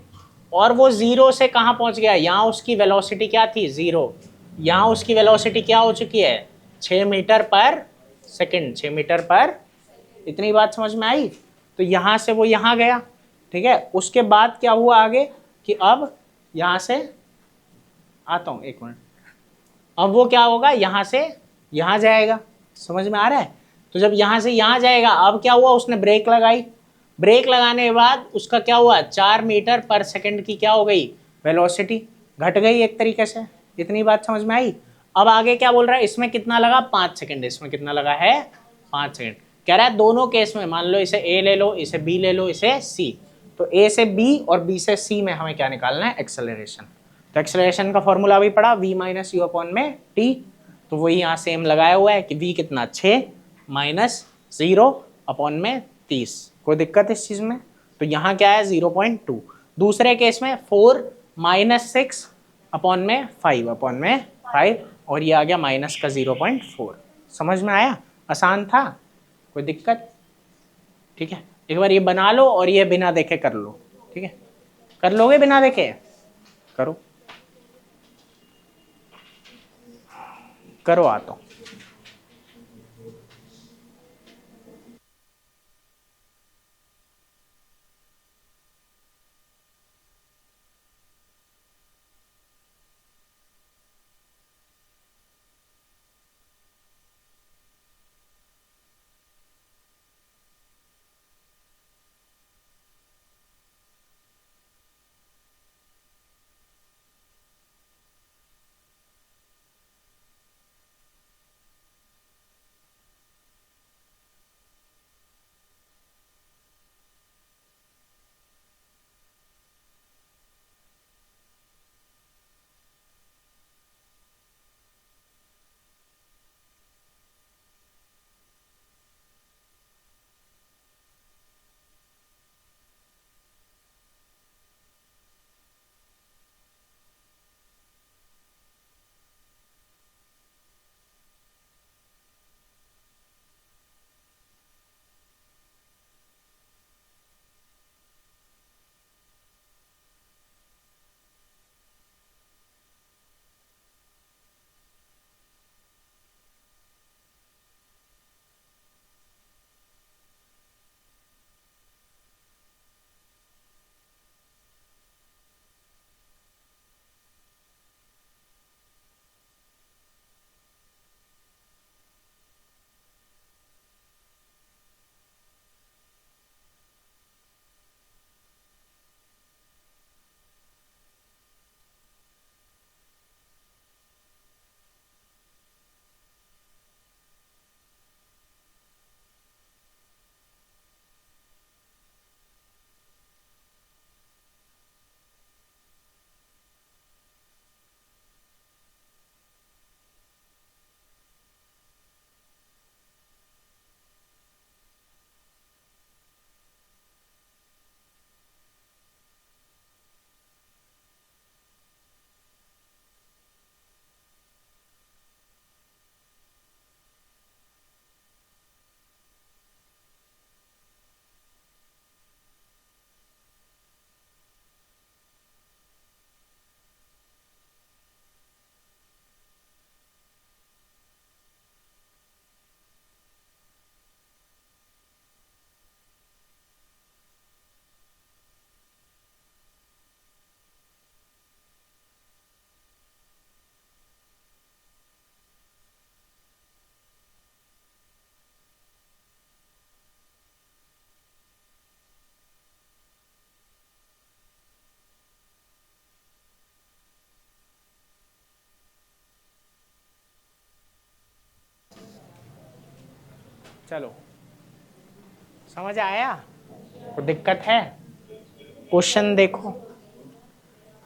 और वो 0 से कहाँ पहुँच गया, यहाँ उसकी वेलोसिटी क्या थी, 0, यहाँ उसकी वेलोसिटी क्या हो चुकी है, 6 मीटर पर सेकंड, 6 मीटर पर। इतनी बात समझ में आई। तो यहाँ से वो यहाँ गया, ठीक है, उसके बाद क्या हुआ आगे, कि अब यहाँ से आता हूँ, 1 मिनट, अब वो क्या होगा, यहाँ से यहाँ जाएगा, समझ में आ रहा है। तो जब यहाँ से यहाँ जाएगा, अब क्या हुआ, उसने ब्रेक लगाई, ब्रेक लगाने के बाद उसका क्या हुआ, 4 मीटर पर सेकंड की क्या हो गई, वेलोसिटी घट गई एक तरीके से। इतनी बात समझ में आई। अब आगे क्या बोल रहा है, इसमें कितना लगा, 5 सेकंड, इसमें कितना लगा है, 5 सेकंड। कह रहा है दोनों केस में, मान लो इसे ए ले लो, इसे बी ले लो, इसे सी, तो ए से बी और बी से सी में हमें क्या निकालना है, एक्सेलरेशन। तो एक्सेलरेशन का फॉर्मूला भी पड़ा, v माइनस यू अपॉन में टी, तो वही यहाँ सेम लगाया हुआ है कि v कितना 6 माइनस 0 अपॉन में 30। कोई दिक्कत इस चीज में? तो यहाँ क्या है 0.2। दूसरे केस में 4 माइनस 6 अपॉन में 5 अपॉन में 5, और ये आ गया माइनस का 0.4। समझ में आया? आसान था, कोई दिक्कत? ठीक है, एक बार ये बना लो और ये बिना देखे कर लो। ठीक है, कर लोगे बिना देखे? करो करो, आ तो चलो, समझ आया? कोई दिक्कत है? क्वेश्चन देखो,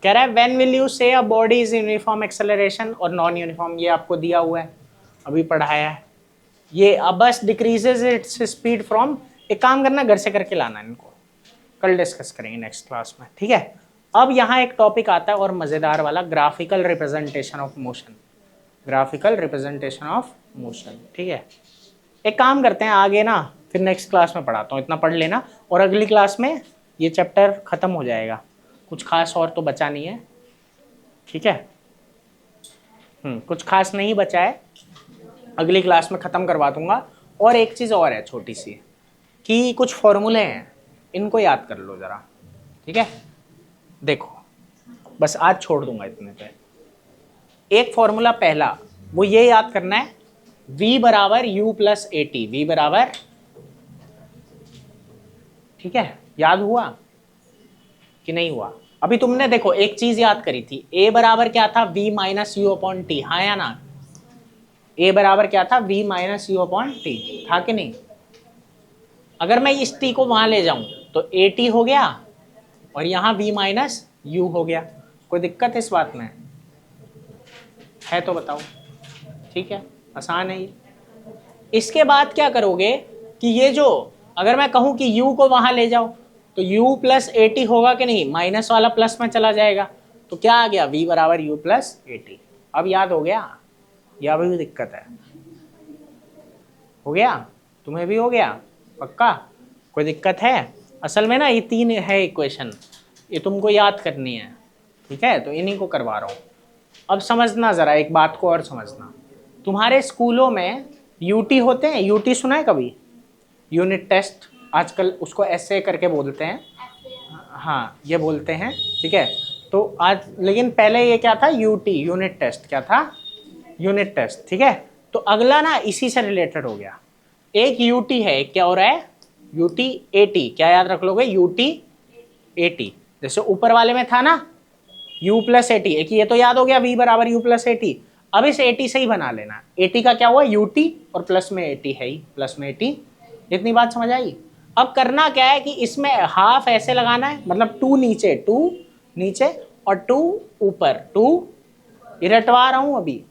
कह रहा है व्हेन विल यू से a body is uniform acceleration और नॉन यूनिफॉर्म, ये आपको दिया हुआ है, अभी पढ़ाया है। ये अब बस डिक्रीजेज इट्स स्पीड फ्रॉम, एक काम करना घर से करके लाना इनको, कल डिस्कस करेंगे नेक्स्ट क्लास में। ठीक है, अब यहाँ एक टॉपिक आता है और मजेदार वाला, graphical representation of motion. Graphical representation of motion, ठीक है। एक काम करते हैं आगे ना, फिर नेक्स्ट क्लास में पढ़ाता हूँ, इतना पढ़ लेना, और अगली क्लास में ये चैप्टर खत्म हो जाएगा, कुछ खास और तो बचा नहीं है। ठीक है, कुछ खास नहीं बचा है, अगली क्लास में ख़त्म करवा दूंगा। और एक चीज़ और है छोटी सी, कि कुछ फॉर्मूले हैं, इनको याद कर लो ज़रा। ठीक है, देखो बस आज छोड़ दूंगा इतने पे। एक फॉर्मूला पहला, वो ये याद करना है v बराबर u plus A T, v बराबर, ठीक है, याद हुआ कि नहीं हुआ? अभी तुमने देखो एक चीज याद करी थी, a बराबर क्या था, v minus you upon T, हाँ या ना? a बराबर क्या था, v minus you upon T, था कि नहीं? अगर मैं इस t को वहां ले जाऊं तो ए टी हो गया और यहां v माइनस यू हो गया। कोई दिक्कत इस बात में है तो बताओ। ठीक है, आसान है ये। इसके बाद क्या करोगे कि ये जो, अगर मैं कहूं कि u को वहां ले जाओ तो u प्लस ए टी होगा कि नहीं, माइनस वाला प्लस में चला जाएगा, तो क्या आ गया, v बराबर u प्लस ए टी। अब याद हो गया या अभी भी दिक्कत है? हो गया, तुम्हें भी हो गया पक्का? कोई दिक्कत है? असल में ना ये 3 है इक्वेशन, ये तुमको याद करनी है, ठीक है, तो इन्हीं को करवा रहा हूँ। अब समझना ज़रा एक बात को और समझना, तुम्हारे स्कूलों में यूटी होते हैं, यूटी सुना है कभी? यूनिट टेस्ट, आजकल उसको ऐसे करके बोलते हैं, हाँ ये बोलते हैं, ठीक है। तो आज, लेकिन पहले ये क्या था, यूटी, यूनिट टेस्ट, क्या था, यूनिट टेस्ट, ठीक है। तो अगला ना इसी से रिलेटेड हो गया, एक यूटी है, एक क्या हो रहा है, यूटी एटी, क्या याद रख लोगे, यूटी एटी, जैसे ऊपर वाले में था ना u प्लस ए टी, एक ये तो याद हो गया v बराबर u प्लस ए टी। अब इस ए टी से ही बना लेना, ए टी का क्या हुआ, ut, और प्लस में ए टी है ही, प्लस में ए टी। इतनी बात समझ आई? अब करना क्या है कि इसमें हाफ ऐसे लगाना है, मतलब 2 नीचे, 2 नीचे और 2 ऊपर, 2 रटवा रहा हूं अभी,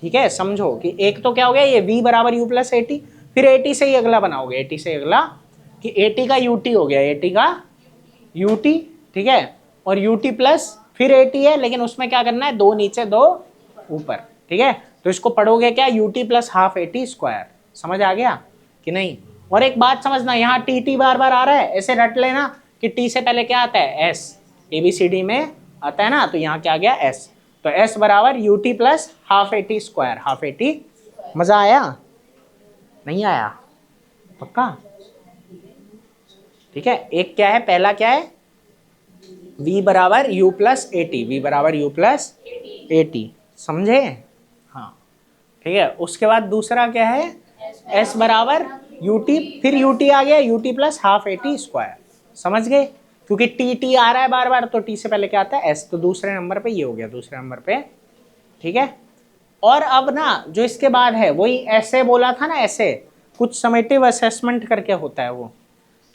ठीक है। समझो कि एक तो क्या हो गया, ये v बराबर u प्लस ए टी, फिर ए टी से ही अगला बनाओगे, ए टी से अगला कि ए टी का ut हो गया, ए टी का ut, ठीक है, और ut प्लस फिर at है, लेकिन उसमें क्या करना है, 2 नीचे 2 ऊपर, ठीक है। तो इसको पढ़ोगे क्या, ut plus half A T square. समझ आ गया कि नहीं? और एक बात समझना, यहाँ टी टी बार बार आ रहा है, ऐसे रट लेना कि t से पहले क्या आता है, s, ABCD में आता है ना, तो यहाँ क्या आ गया, s, तो s बराबर ut plus half A T square, half A T. मजा आया नहीं आया? पक्का? ठीक है, एक क्या है, पहला क्या है, v बराबर u plus A T, V बराबर u प्लस ए टी, समझे? हाँ ठीक है। उसके बाद दूसरा क्या है, s बराबर ut, फिर ut आ गया, ut plus half A T square, समझ गए? क्योंकि टी टी आ रहा है बार बार, तो t से पहले क्या आता है, s, तो दूसरे नंबर पे ये हो गया, दूसरे नंबर पे, ठीक है। और अब ना जो इसके बाद है वही ऐसे बोला था ना, ऐसे कुछ समेटिव असेसमेंट करके होता है, वो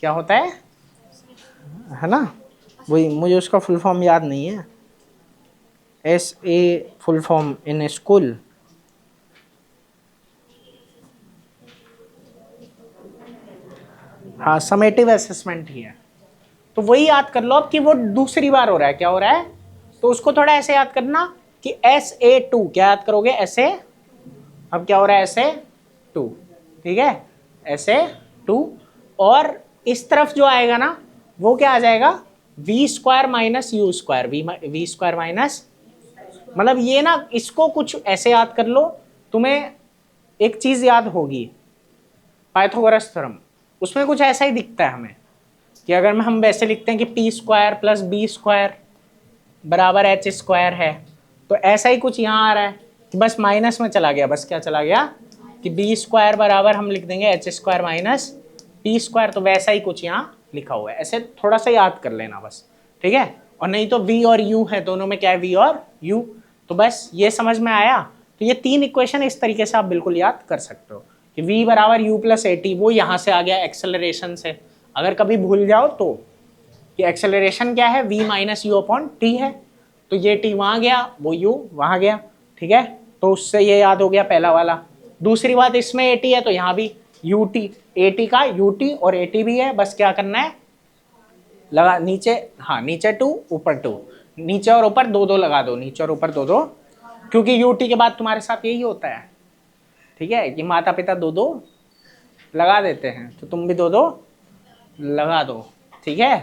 क्या होता है ना, वही, मुझे उसका फुल फॉर्म याद नहीं है, SA full form in school, हाँ समेटिव असेसमेंट ही है। तो वही याद कर लो अब कि वो दूसरी बार हो रहा है, क्या हो रहा है, तो उसको थोड़ा ऐसे याद करना कि SA2, क्या याद करोगे, SA, अब क्या हो रहा है, SA2, ठीक है, SA2, और इस तरफ जो आएगा ना वो क्या आ जाएगा, v square minus you square, V square minus, मतलब ये ना इसको कुछ ऐसे याद कर लो, तुम्हें एक चीज याद होगी, पाइथागोरस थ्योरम, उसमें कुछ ऐसा ही दिखता है हमें कि अगर हम वैसे लिखते हैं कि P square plus B square बराबर एच स्क्वायर है, तो ऐसा ही कुछ यहाँ आ रहा है कि बस माइनस में चला गया, बस क्या चला गया कि बी स्क्वायर बराबर हम लिख देंगे H square minus P square, तो वैसा ही कुछ यहाँ लिखा हुआ है, ऐसे थोड़ा सा याद कर लेना बस, ठीक है। और नहीं तो v और u है, दोनों में क्या है, v और u, तो बस ये समझ में आया। तो ये 3 इक्वेशन इस तरीके से आप बिल्कुल याद कर सकते हो कि v बराबर u प्लस ए टी, वो यहाँ से आ गया एक्सेलरेशन से, अगर कभी भूल जाओ तो कि एक्सेलरेशन क्या है, v minus you upon T है, तो ये t वहाँ गया, वो u वहाँ गया, ठीक है, तो उससे ये याद हो गया पहला वाला। दूसरी बात, इसमें ए टी है तो यहाँ भी ut, ए टी का ut और ए टी भी है, बस क्या करना है, लगा नीचे, हाँ नीचे 2 ऊपर 2, नीचे और ऊपर 2 2 लगा दो, नीचे और ऊपर 2 2, क्योंकि ut के बाद तुम्हारे साथ यही होता है, ठीक है, कि माता पिता 2 2 लगा देते हैं, तो तुम भी 2 2 लगा दो, ठीक है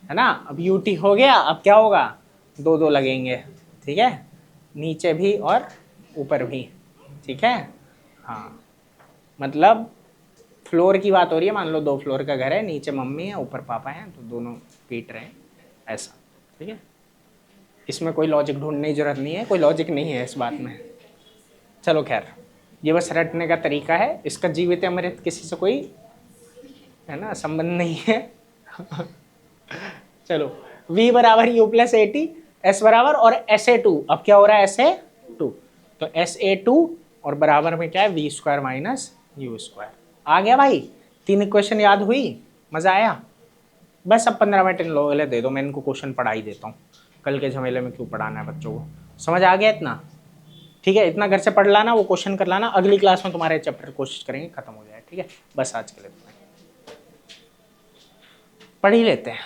ना। अब ut हो गया, अब क्या होगा, 2 2 लगेंगे, ठीक है, नीचे भी और ऊपर भी, ठीक है। हाँ मतलब फ्लोर की बात हो रही है, मान लो 2 फ्लोर का घर है, नीचे मम्मी है ऊपर पापा हैं, तो दोनों पीट रहे हैं, ऐसा, ठीक है। इसमें कोई लॉजिक ढूंढने की जरूरत नहीं है, कोई लॉजिक नहीं है इस बात में, चलो खैर। ये बस रटने का तरीका है, इसका जीवित अमृत किसी से कोई है ना संबंध नहीं है। चलो v बराबर u plus A T, S बराबर और SA2, अब क्या हो रहा है SA2, तो SA2 और बराबर में क्या है v square minus you square. आ गया भाई, 3 इक्वेशन याद हुई, मजा आया। बस अब 15 मिनट इन लोगों के लिए दे दो, मैं इनको क्वेश्चन पढ़ा ही देता हूँ, कल के झमेले में क्यों पढ़ाना है बच्चों को। समझ आ गया इतना? ठीक है, इतना घर से पढ़ लाना, वो क्वेश्चन कर लाना, अगली क्लास में तुम्हारे चैप्टर कोशिश करेंगे खत्म हो जाए। ठीक है, बस आज के लिए पढ़ ही लेते हैं।